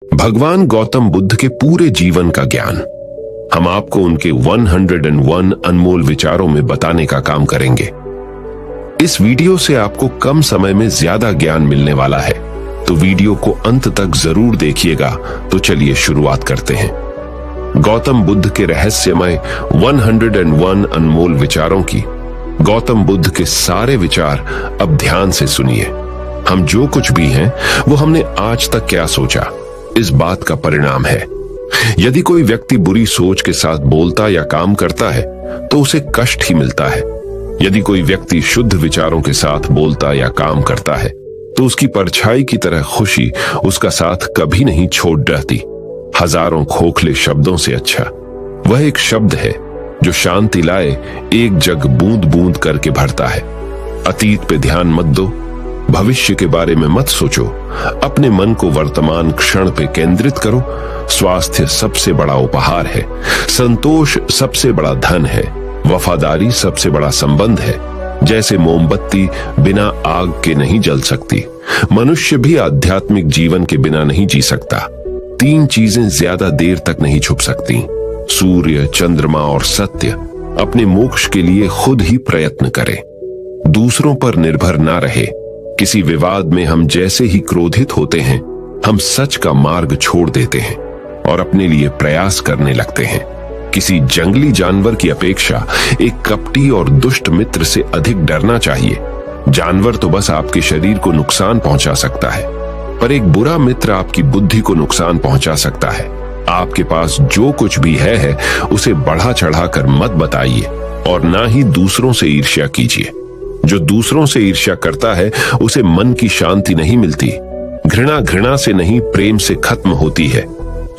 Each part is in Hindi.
भगवान गौतम बुद्ध के पूरे जीवन का ज्ञान हम आपको उनके 101 अनमोल विचारों में बताने का काम करेंगे। इस वीडियो से आपको कम समय में ज्यादा ज्ञान मिलने वाला है, तो वीडियो को अंत तक जरूर देखिएगा। तो चलिए शुरुआत करते हैं गौतम बुद्ध के रहस्यमय 101 अनमोल विचारों की। गौतम बुद्ध के सारे विचार अब ध्यान से सुनिए। हम जो कुछ भी हैं वो हमने आज तक क्या सोचा, इस बात का परिणाम है। यदि कोई व्यक्ति बुरी सोच के साथ बोलता या काम करता है तो उसे कष्ट ही मिलता है। यदि कोई व्यक्ति शुद्ध विचारों के साथ बोलता या काम करता है तो उसकी परछाई की तरह खुशी उसका साथ कभी नहीं छोड़ रहती। हजारों खोखले शब्दों से अच्छा वह एक शब्द है जो शांति लाए, एक जग बूंद बूंद करके भरता है। अतीत पे ध्यान मत दो, भविष्य के बारे में मत सोचो, अपने मन को वर्तमान क्षण पे केंद्रित करो। स्वास्थ्य सबसे बड़ा उपहार है, संतोष सबसे बड़ा धन है, वफादारी सबसे बड़ा संबंध है। जैसे मोमबत्ती बिना आग के नहीं जल सकती, मनुष्य भी आध्यात्मिक जीवन के बिना नहीं जी सकता। तीन चीजें ज्यादा देर तक नहीं छुप सकती, सूर्य, चंद्रमा और सत्य। अपने मोक्ष के लिए खुद ही प्रयत्न करें, दूसरों पर निर्भर ना रहे। किसी विवाद में हम जैसे ही क्रोधित होते हैं, हम सच का मार्ग छोड़ देते हैं और अपने लिए प्रयास करने लगते हैं। किसी जंगली जानवर की अपेक्षा एक कपटी और दुष्ट मित्र से अधिक डरना चाहिए। जानवर तो बस आपके शरीर को नुकसान पहुंचा सकता है, पर एक बुरा मित्र आपकी बुद्धि को नुकसान पहुंचा सकता है। आपके पास जो कुछ भी है उसे बढ़ा चढ़ाकर मत बताइए और ना ही दूसरों से ईर्ष्या कीजिए। जो दूसरों से ईर्ष्या करता है उसे मन की शांति नहीं मिलती। घृणा घृणा से नहीं, प्रेम से खत्म होती है।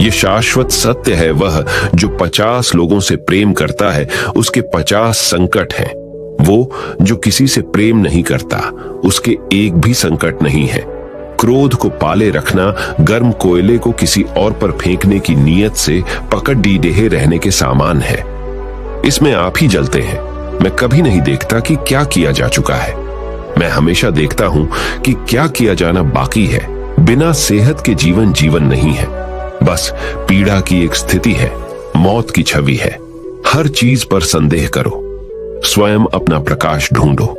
ये शाश्वत सत्य है। वह जो 50 लोगों से प्रेम करता है उसके 50 संकट हैं। वो जो किसी से प्रेम नहीं करता उसके एक भी संकट नहीं है। क्रोध को पाले रखना गर्म कोयले को किसी और पर फेंकने की नीयत से पकड़ डीडे रहने के सामान है। इसमें आप ही जलते हैं। मैं कभी नहीं देखता कि क्या किया जा चुका है, मैं हमेशा देखता हूं कि क्या किया जाना बाकी है। बिना सेहत के जीवन जीवन नहीं है, बस पीड़ा की एक स्थिति है, मौत की छवि है। हर चीज पर संदेह करो, स्वयं अपना प्रकाश ढूंढो।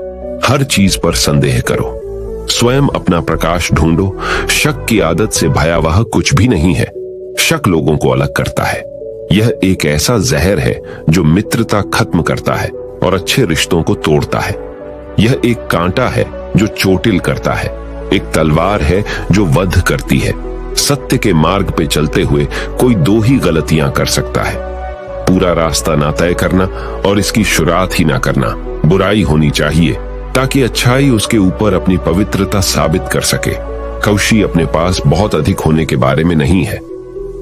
हर चीज पर संदेह करो, स्वयं अपना प्रकाश ढूंढो। शक की आदत से भयावह कुछ भी नहीं है। शक लोगों को अलग करता है। यह एक ऐसा जहर है जो मित्रता खत्म करता है और अच्छे रिश्तों को तोड़ता है। यह एक कांटा है जो चोटिल करता है, एक तलवार है जो वध करती है। सत्य के मार्ग पे चलते हुए कोई दो ही गलतियां कर सकता है, पूरा रास्ता ना तय करना और इसकी शुरुआत ही ना करना। बुराई होनी चाहिए ताकि अच्छाई उसके ऊपर अपनी पवित्रता साबित कर सके। कौशी अपने पास बहुत अधिक होने के बारे में नहीं है,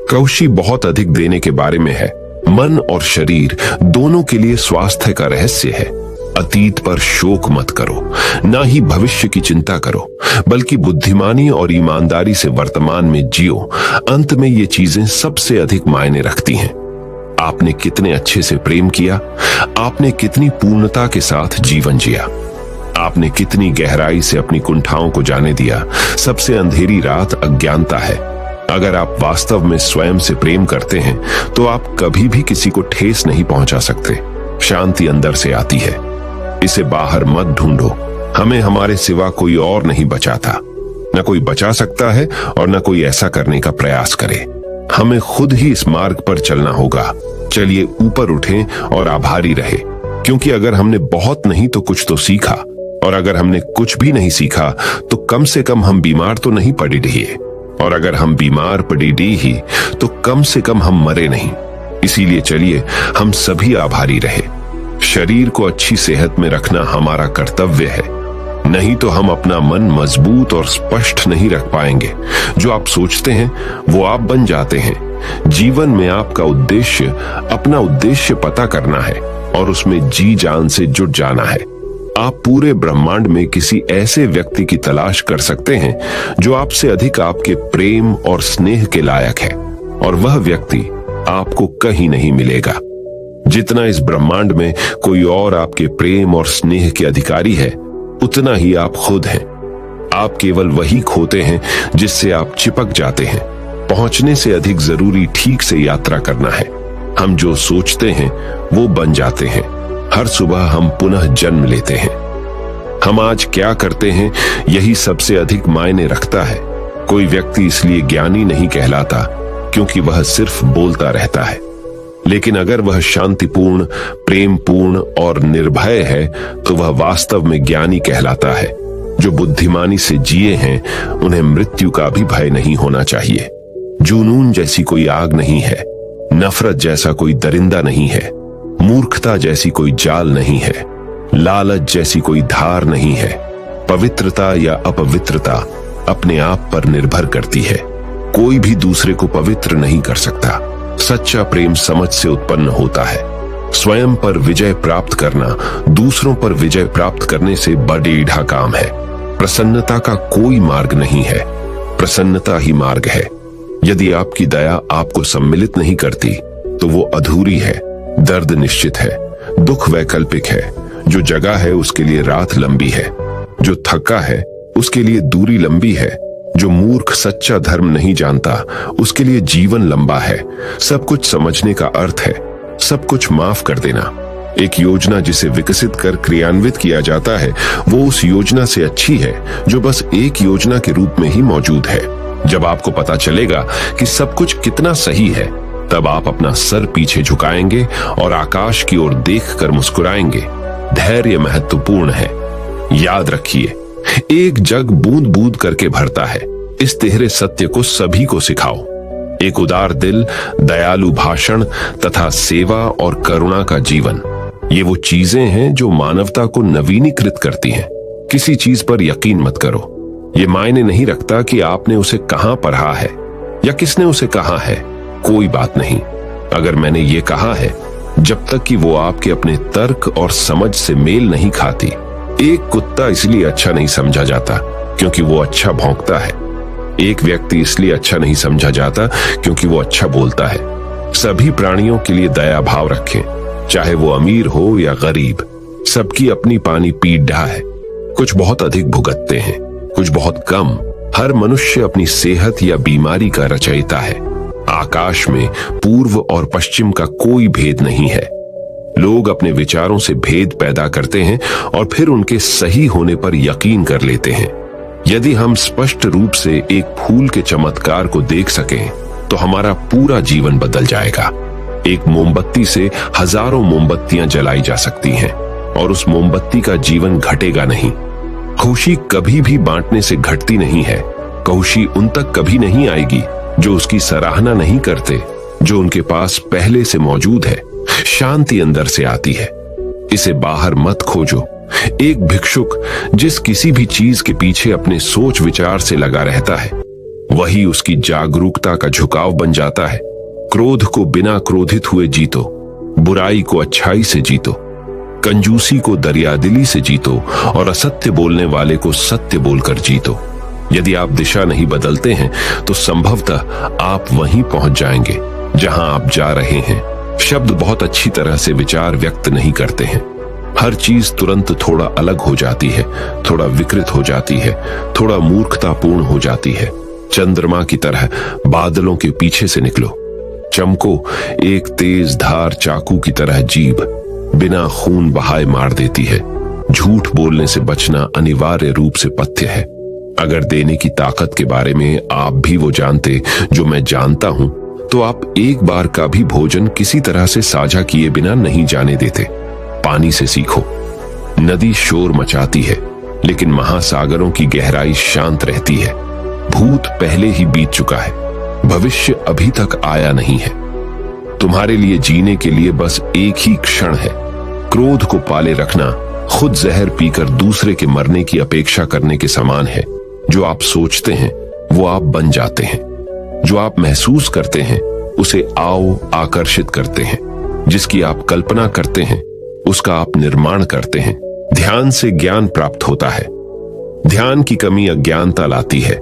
कौशी बहुत अधिक देने के बारे में है। मन और शरीर दोनों के लिए स्वास्थ्य का रहस्य है। अतीत पर शोक मत करो, ना ही भविष्य की चिंता करो, बल्कि बुद्धिमानी और ईमानदारी से वर्तमान में जियो। अंत में ये चीजें सबसे अधिक मायने रखती हैं। आपने कितने अच्छे से प्रेम किया, आपने कितनी पूर्णता के साथ जीवन जिया, आपने कितनी गहराई से अपनी कुंठाओं को जाने दिया। सबसे अंधेरी रात अज्ञानता है। अगर आप वास्तव में स्वयं से प्रेम करते हैं तो आप कभी भी किसी को ठेस नहीं पहुंचा सकते। शांति अंदर से आती है, इसे बाहर मत ढूंढो। हमें हमारे सिवा कोई और नहीं बचा था, न कोई बचा सकता है और न कोई ऐसा करने का प्रयास करे। हमें खुद ही इस मार्ग पर चलना होगा। चलिए ऊपर उठें और आभारी रहे, क्योंकि अगर हमने बहुत नहीं तो कुछ तो सीखा, और अगर हमने कुछ भी नहीं सीखा तो कम से कम हम बीमार तो नहीं पड़ी रही, और अगर हम बीमार पड़ी ही तो कम से कम हम मरे नहीं। इसीलिए चलिए हम सभी आभारी रहे। शरीर को अच्छी सेहत में रखना हमारा कर्तव्य है, नहीं तो हम अपना मन मजबूत और स्पष्ट नहीं रख पाएंगे। जो आप सोचते हैं वो आप बन जाते हैं। जीवन में आपका उद्देश्य अपना उद्देश्य पता करना है और उसमें जी जान से जुट जाना है। आप पूरे ब्रह्मांड में किसी ऐसे व्यक्ति की तलाश कर सकते हैं जो आपसे अधिक आपके प्रेम और स्नेह के लायक है, और वह व्यक्ति आपको कहीं नहीं मिलेगा। जितना इस ब्रह्मांड में कोई और आपके प्रेम और स्नेह के अधिकारी है, उतना ही आप खुद हैं। आप केवल वही खोते हैं जिससे आप चिपक जाते हैं। पहुंचने से अधिक जरूरी ठीक से यात्रा करना है। हम जो सोचते हैं वो बन जाते हैं। हर सुबह हम पुनः जन्म लेते हैं। हम आज क्या करते हैं यही सबसे अधिक मायने रखता है। कोई व्यक्ति इसलिए ज्ञानी नहीं कहलाता क्योंकि वह सिर्फ बोलता रहता है, लेकिन अगर वह शांतिपूर्ण, प्रेमपूर्ण और निर्भय है तो वह वास्तव में ज्ञानी कहलाता है। जो बुद्धिमानी से जिए हैं उन्हें मृत्यु का भी भय नहीं होना चाहिए। जुनून जैसी कोई आग नहीं है, नफरत जैसा कोई दरिंदा नहीं है, मूर्खता जैसी कोई जाल नहीं है, लालच जैसी कोई धार नहीं है। पवित्रता या अपवित्रता अपने आप पर निर्भर करती है। कोई भी दूसरे को पवित्र नहीं कर सकता। सच्चा प्रेम समझ से उत्पन्न होता है। स्वयं पर विजय प्राप्त करना दूसरों पर विजय प्राप्त करने से बड़ेढ़ा काम है। प्रसन्नता का कोई मार्ग नहीं है, प्रसन्नता ही मार्ग है। यदि आपकी दया आपको सम्मिलित नहीं करती तो वो अधूरी है। दर्द निश्चित है, दुख वैकल्पिक है। जो जगा है उसके लिए रात लंबी है, जो थका है उसके लिए दूरी लंबी है। जो मूर्ख सच्चा धर्म नहीं जानता उसके लिए जीवन लंबा है। सब कुछ समझने का अर्थ है सब कुछ माफ कर देना। एक योजना जिसे विकसित कर क्रियान्वित किया जाता है वो उस योजना से अच्छी है जो बस एक योजना के रूप में ही मौजूद है। जब आपको पता चलेगा कि सब कुछ कितना सही है, तब आप अपना सर पीछे झुकाएंगे और आकाश की ओर देखकर मुस्कुराएंगे। धैर्य महत्वपूर्ण है। याद रखिए, एक जग बूंद बूंद करके भरता है। इस तिहरे सत्य को सभी को सिखाओ। एक उदार दिल, दयालु भाषण तथा सेवा और करुणा का जीवन, ये वो चीजें हैं जो मानवता को नवीनीकृत करती हैं। किसी चीज पर यकीन मत करो। ये मायने नहीं रखता कि आपने उसे कहां पढ़ा है या किसने उसे कहा है। कोई बात नहीं। अगर मैंने ये कहा है, जब तक कि वो आपके अपने तर्क और समझ से मेल नहीं खाती। एक कुत्ता इसलिए अच्छा नहीं समझा जाता क्योंकि वो अच्छा भौंकता है। एक व्यक्ति इसलिए अच्छा नहीं समझा जाता क्योंकि वो अच्छा बोलता है। सभी प्राणियों के लिए दया भाव रखें, चाहे वो अमीर हो या गरीब। सबकी अपनी पानी पीढ़ा है। कुछ बहुत अधिक भुगतते हैं, कुछ बहुत कम। हर मनुष्य अपनी सेहत या बीमारी का रचयिता है। आकाश में पूर्व और पश्चिम का कोई भेद नहीं है। लोग अपने विचारों से भेद पैदा करते हैं और फिर उनके सही होने पर यकीन कर लेते हैं। यदि हम स्पष्ट रूप से एक फूल के चमत्कार को देख सकें तो हमारा पूरा जीवन बदल जाएगा। एक मोमबत्ती से हजारों मोमबत्तियां जलाई जा सकती हैं और उस मोमबत्ती का जीवन घटेगा नहीं। खुशी कभी भी बांटने से घटती नहीं है। खुशी उन तक कभी नहीं आएगी जो उसकी सराहना नहीं करते, जो उनके पास पहले से मौजूद है। शांति अंदर से आती है, इसे बाहर मत खोजो। एक भिक्षुक जिस किसी भी चीज के पीछे अपने सोच विचार से लगा रहता है, वही उसकी जागरूकता का झुकाव बन जाता है। क्रोध को बिना क्रोधित हुए जीतो, बुराई को अच्छाई से जीतो, कंजूसी को दरियादिली से जीतो और असत्य बोलने वाले को सत्य बोलकर जीतो। यदि आप दिशा नहीं बदलते हैं तो संभवतः आप वहीं पहुंच जाएंगे जहां आप जा रहे हैं। शब्द बहुत अच्छी तरह से विचार व्यक्त नहीं करते हैं। हर चीज तुरंत थोड़ा अलग हो जाती है, थोड़ा विकृत हो जाती है, थोड़ा मूर्खतापूर्ण हो जाती है। चंद्रमा की तरह बादलों के पीछे से निकलो। चमको, एक तेज धार चाकू की तरह जीभ बिना खून बहाए मार देती है। झूठ बोलने से बचना अनिवार्य रूप से पथ्य है। अगर देने की ताकत के बारे में आप भी वो जानते जो मैं जानता हूं, तो आप एक बार का भी भोजन किसी तरह से साझा किए बिना नहीं जाने देते। पानी से सीखो। नदी शोर मचाती है, लेकिन महासागरों की गहराई शांत रहती है। भूत पहले ही बीत चुका है, भविष्य अभी तक आया नहीं है। तुम्हारे लिए जीने के लिए बस एक ही क्षण है। क्रोध को पाले रखना खुद जहर पीकर दूसरे के मरने की अपेक्षा करने के समान है। जो आप सोचते हैं वो आप बन जाते हैं। जो आप महसूस करते हैं उसे आओ आकर्षित करते हैं। जिसकी आप कल्पना करते हैं उसका आप निर्माण करते हैं। ध्यान से ज्ञान प्राप्त होता है। ध्यान की कमी अज्ञानता लाती है।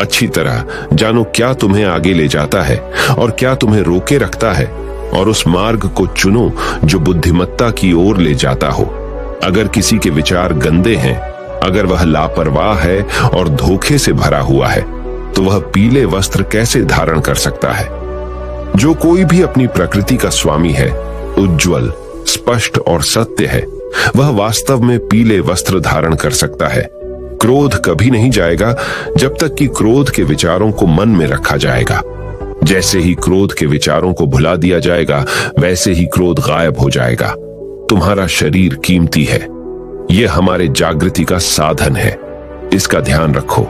अच्छी तरह जानो क्या तुम्हें आगे ले जाता है और क्या तुम्हें रोके रखता है, और उस मार्ग को चुनो जो बुद्धिमत्ता की ओर ले जाता हो। अगर किसी के विचार गंदे हैं, अगर वह लापरवाह है और धोखे से भरा हुआ है, तो वह पीले वस्त्र कैसे धारण कर सकता है? जो कोई भी अपनी प्रकृति का स्वामी है, उज्जवल, स्पष्ट और सत्य है, वह वास्तव में पीले वस्त्र धारण कर सकता है। क्रोध कभी नहीं जाएगा जब तक कि क्रोध के विचारों को मन में रखा जाएगा। जैसे ही क्रोध के विचारों को भुला दिया जाएगा, वैसे ही क्रोध गायब हो जाएगा। तुम्हारा शरीर कीमती है, यह हमारे जागृति का साधन है, इसका ध्यान रखो।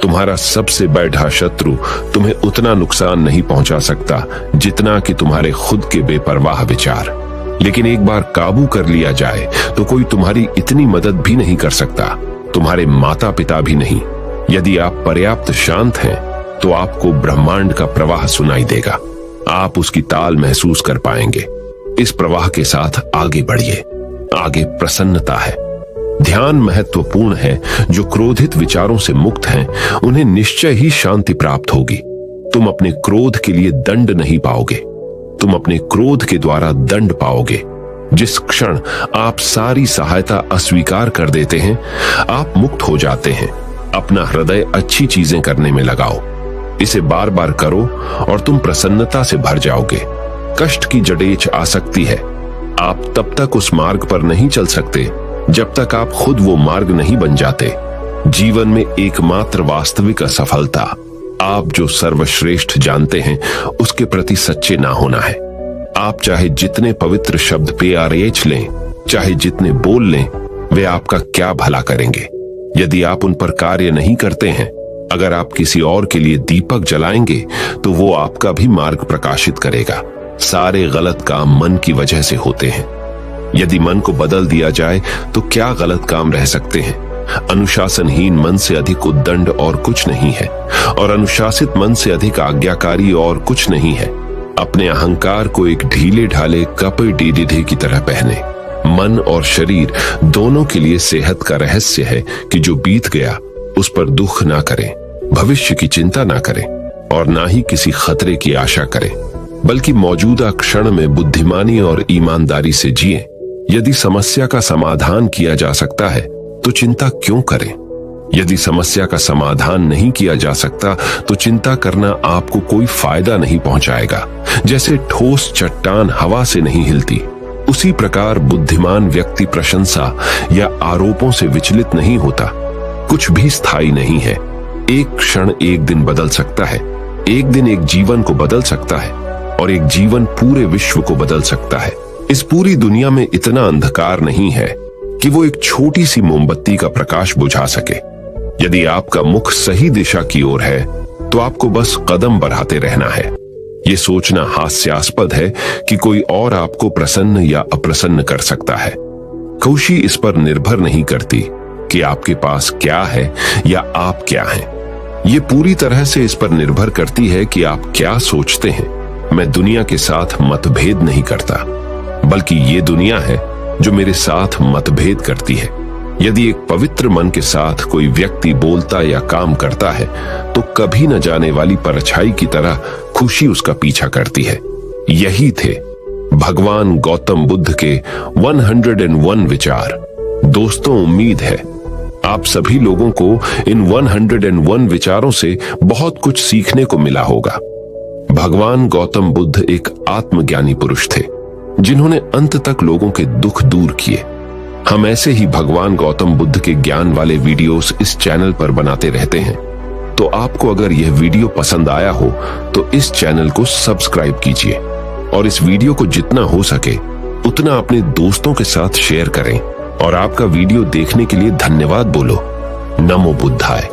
तुम्हारा सबसे बड़ा शत्रु तुम्हें उतना नुकसान नहीं पहुंचा सकता जितना कि तुम्हारे खुद के बेपरवाह विचार। लेकिन एक बार काबू कर लिया जाए तो कोई तुम्हारी इतनी मदद भी नहीं कर सकता, तुम्हारे माता पिता भी नहीं। यदि आप पर्याप्त शांत हैं तो आपको ब्रह्मांड का प्रवाह सुनाई देगा, आप उसकी ताल महसूस कर पाएंगे। इस प्रवाह के साथ आगे बढ़िए। आगे प्रसन्नता है। ध्यान महत्वपूर्ण है। जो क्रोधित विचारों से मुक्त हैं, उन्हें निश्चय ही शांति प्राप्त होगी। तुम अपने क्रोध के लिए दंड नहीं पाओगे, तुम अपने क्रोध के द्वारा दंड पाओगे। जिस क्षण आप सारी सहायता अस्वीकार कर देते हैं, आप मुक्त हो जाते हैं। अपना हृदय अच्छी चीजें करने में लगाओ, इसे बार बार करो और तुम प्रसन्नता से भर जाओगे। कष्ट की जड़ेच आसक्ति है। आप तब तक उस मार्ग पर नहीं चल सकते जब तक आप खुद वो मार्ग नहीं बन जाते। जीवन में एकमात्र वास्तविक असफलता आप जो सर्वश्रेष्ठ जानते हैं उसके प्रति सच्चे ना होना है। आप चाहे जितने पवित्र शब्द पेआरेच लें, चाहे जितने बोल लें, वे आपका क्या भला करेंगे यदि आप उन पर कार्य नहीं करते हैं। अगर आप किसी और के लिए दीपक जलाएंगे तो वो आपका भी मार्ग प्रकाशित करेगा। सारे गलत काम मन की वजह से होते हैं। यदि मन को बदल दिया जाए तो क्या गलत काम रह सकते हैं? अनुशासनहीन मन से अधिक उद्दंड और कुछ नहीं है, और अनुशासित मन से अधिक आज्ञाकारी और कुछ नहीं है। अपने अहंकार को एक ढीले ढाले कपड़े डीडीढे की तरह पहने। मन और शरीर दोनों के लिए सेहत का रहस्य है कि जो बीत गया उस पर दुख ना करें, भविष्य की चिंता ना करें और ना ही किसी खतरे की आशा करें, बल्कि मौजूदा क्षण में बुद्धिमानी और ईमानदारी से जिए। यदि समस्या का समाधान किया जा सकता है तो चिंता क्यों करें? यदि समस्या का समाधान नहीं किया जा सकता तो चिंता करना आपको कोई फायदा नहीं पहुंचाएगा। जैसे ठोस चट्टान हवा से नहीं हिलती, उसी प्रकार बुद्धिमान व्यक्ति प्रशंसा या आरोपों से विचलित नहीं होता। कुछ भी स्थायी नहीं है। एक क्षण एक दिन बदल सकता है, एक दिन एक जीवन को बदल सकता है और एक जीवन पूरे विश्व को बदल सकता है। इस पूरी दुनिया में इतना अंधकार नहीं है कि वो एक छोटी सी मोमबत्ती का प्रकाश बुझा सके। यदि आपका मुख सही दिशा की ओर है तो आपको बस कदम बढ़ाते रहना है। ये सोचना हास्यास्पद है कि कोई और आपको प्रसन्न या अप्रसन्न कर सकता है। खुशी इस पर निर्भर नहीं करती कि आपके पास क्या है या आप क्या हैं। ये पूरी तरह से इस पर निर्भर करती है कि आप क्या सोचते हैं। मैं दुनिया के साथ मतभेद नहीं करता, बल्कि ये दुनिया है जो मेरे साथ मतभेद करती है। यदि एक पवित्र मन के साथ कोई व्यक्ति बोलता या काम करता है तो कभी न जाने वाली परछाई की तरह खुशी उसका पीछा करती है। यही थे भगवान गौतम बुद्ध के 101 विचार। दोस्तों, उम्मीद है आप सभी लोगों को इन 101 विचारों से बहुत कुछ सीखने को मिला होगा। भगवान गौतम बुद्ध एक आत्मज्ञानी पुरुष थे जिन्होंने अंत तक लोगों के दुख दूर किए। हम ऐसे ही भगवान गौतम बुद्ध के ज्ञान वाले वीडियोस इस चैनल पर बनाते रहते हैं। तो आपको अगर यह वीडियो पसंद आया हो तो इस चैनल को सब्सक्राइब कीजिए और इस वीडियो को जितना हो सके उतना अपने दोस्तों के साथ शेयर करें। और आपका वीडियो देखने के लिए धन्यवाद बोलो। नमो बुद्धाय।